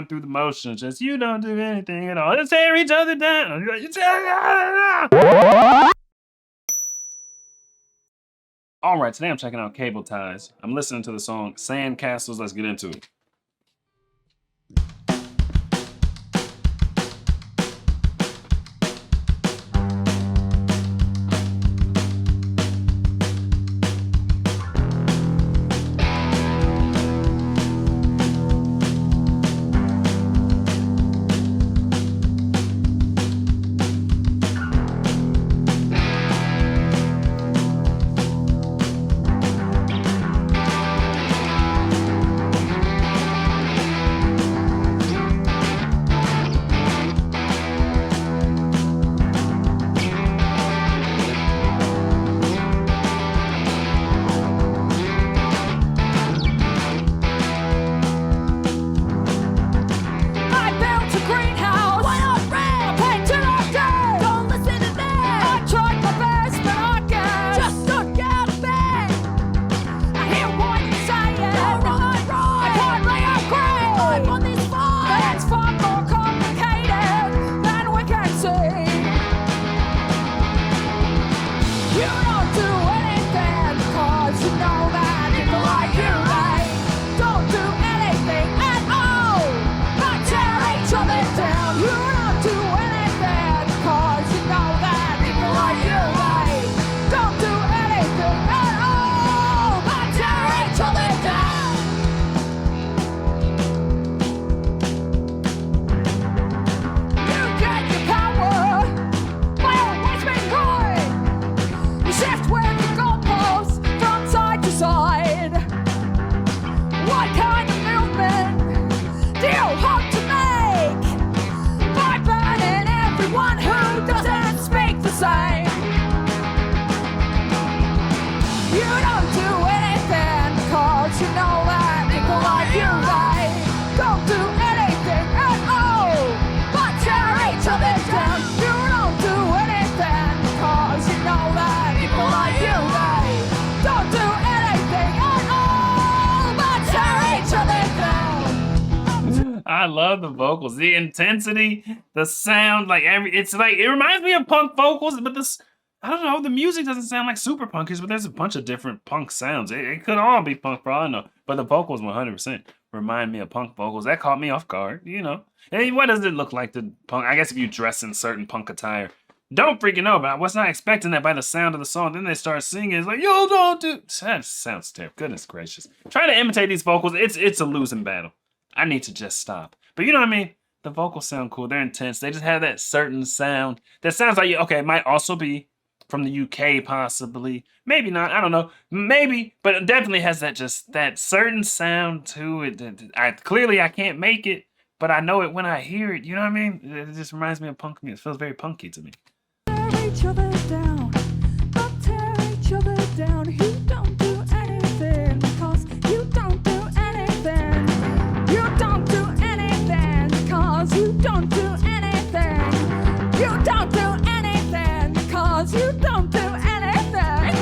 going through the motions. Just you don't do anything at all. Just tear each other down. All right, today I'm checking out Cable Ties. I'm listening to the song Sandcastles. Let's get into it. I love the vocals, the intensity, the sound, like it's like it reminds me of punk vocals, but this, I don't know, the music doesn't sound like super punkish, but there's a bunch of different punk sounds. It could all be punk for all I know, but the vocals 100% remind me of punk vocals. That caught me off guard, you know. And what does it look like to punk? I guess if you dress in certain punk attire, don't freaking know, but I was not expecting that by the sound of the song. Then they start singing, it's like, yo, don't do, that sounds terrible. Goodness gracious. Trying to imitate these vocals, it's a losing battle. I need to just stop. But you know what I mean? The vocals sound cool. They're intense. They just have that certain sound. That sounds like, okay, it might also be from the UK, possibly. Maybe not. I don't know. Maybe. But it definitely has that certain sound to it. Clearly, I can't make it, but I know it when I hear it. You know what I mean? It just reminds me of punk music. It feels very punky to me. Tear each other down. Don't tear each other down. You don't do anything because you don't do anything. You don't do anything because you don't do anything. You don't do anything because you don't do anything.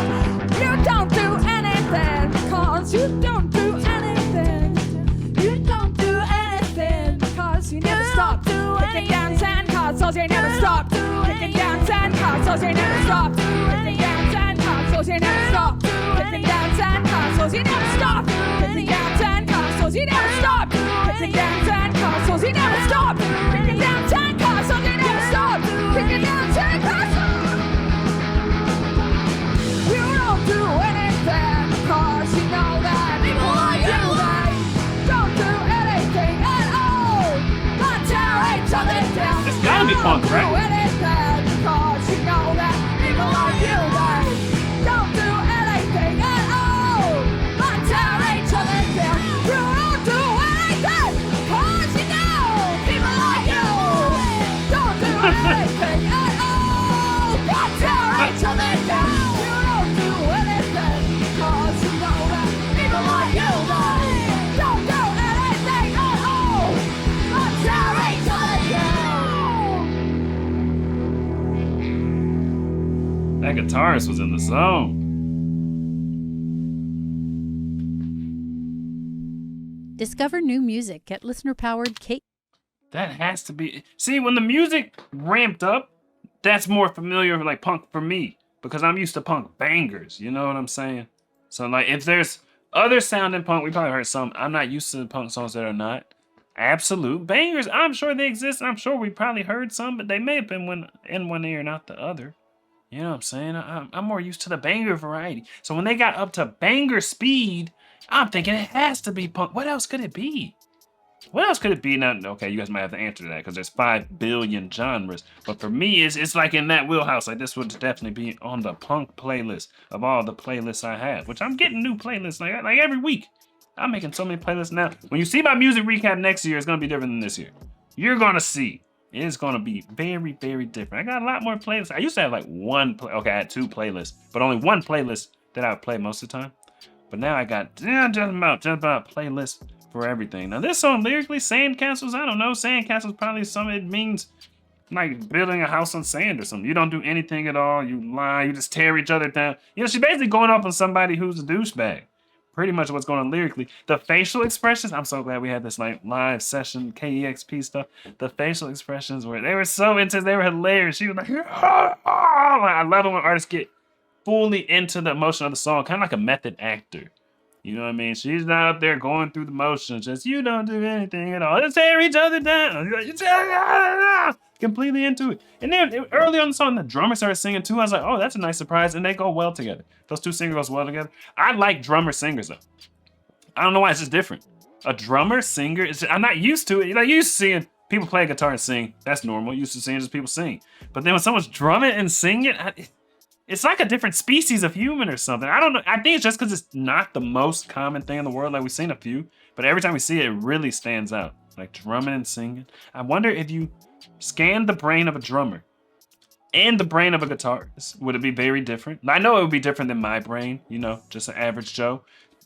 You don't do anything because you don't do anything. You don't do anything because you never stop kicking down sandcastles. You never stop kicking down sandcastles. You never stop kicking down sandcastles. You never stop kicking down sandcastles. You never stop kicking down sandcastles. You never stop kicking down sandcastles. You never stop kicking down sandcastles. You never stop kicking down sandcastles. You don't do anything because you know that people like you, they don't do anything at all but tear each other down. It's gotta be punk, right? Do anything because you know that people like you, they don't do anything at all but tear each other down. You don't do anything because you know people like you don't do anything at all but tear each other down. You don't do anything because you know that people like you, they don't do anything at all but tear each other down. That guitarist was in the zone. Discover new music at listener-powered That has to be. See, when the music ramped up, that's more familiar with like punk for me because I'm used to punk bangers. You know what I'm saying? So like, if there's other sound in punk, we probably heard some. I'm not used to the punk songs that are not absolute bangers. I'm sure they exist. I'm sure we probably heard some, but they may have been in one ear, not the other. You know what I'm saying? I'm more used to the banger variety. So when they got up to banger speed, I'm thinking it has to be punk. What else could it be? What else could it be? Now, okay, you guys might have to answer that because there's 5 billion genres. But for me, it's like in that wheelhouse. Like this would definitely be on the punk playlist of all the playlists I have, which I'm getting new playlists like every week. I'm making so many playlists now. When you see my music recap next year, it's gonna be different than this year. You're gonna see. It's gonna be very, very different. I got a lot more playlists. I used to have like okay, I had 2 playlists, but only one playlist that I would play most of the time. But now I got just about playlists for everything. Now this song lyrically, Sandcastles, I don't know. Sandcastles probably something, it means like building a house on sand or something. You don't do anything at all. You lie. You just tear each other down. You know, she's basically going off on somebody who's a douchebag. Pretty much what's going on lyrically. The facial expressions, I'm so glad we had this like live session, KEXP stuff. The facial expressions they were so intense. They were hilarious. She was like, oh! I love it when artists get fully into the emotion of the song, kind of like a method actor. You know what I mean? She's not up there going through the motions. Just, you don't do anything at all. Just tear each other down. Completely into it. And then early on in the song, the drummer started singing too. I was like, oh, that's a nice surprise. And they go well together. Those 2 singers go well together. I like drummer singers though. I don't know why, it's just different. A drummer singer, I'm not used to it. Like, you used to seeing people play guitar and sing. That's normal. Used to seeing just people sing. But then when someone's drumming and singing, it's like a different species of human or something. I don't know. I think it's just because it's not the most common thing in the world. Like, we've seen a few, but every time we see it, it really stands out. Like drumming and singing. I wonder if you scan the brain of a drummer and the brain of a guitarist, would it be very different? I know it would be different than my brain, you know, just an average Joe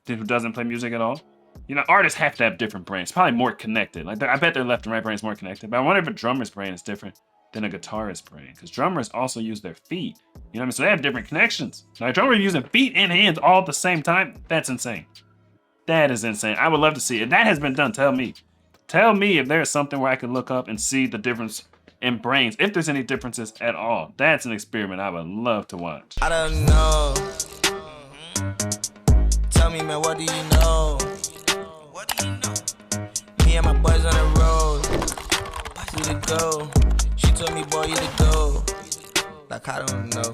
who doesn't play music at all. You know, artists have to have different brains, probably more connected. Like, I bet their left and right brain is more connected, but I wonder if a drummer's brain is different than a guitarist's brain, because drummers also use their feet. You know what I mean? So they have different connections. Now, a drummer using feet and hands all at the same time, that's insane. That is insane. I would love to see it. If that has been done, tell me. Tell me if there's something where I can look up and see the difference in brains, if there's any differences at all. That's an experiment I would love to watch. I don't know. Tell me, man, what do you know? What do you know? Me and my boys on the road. You to go. She told me, boy, you to go. Like, I don't know.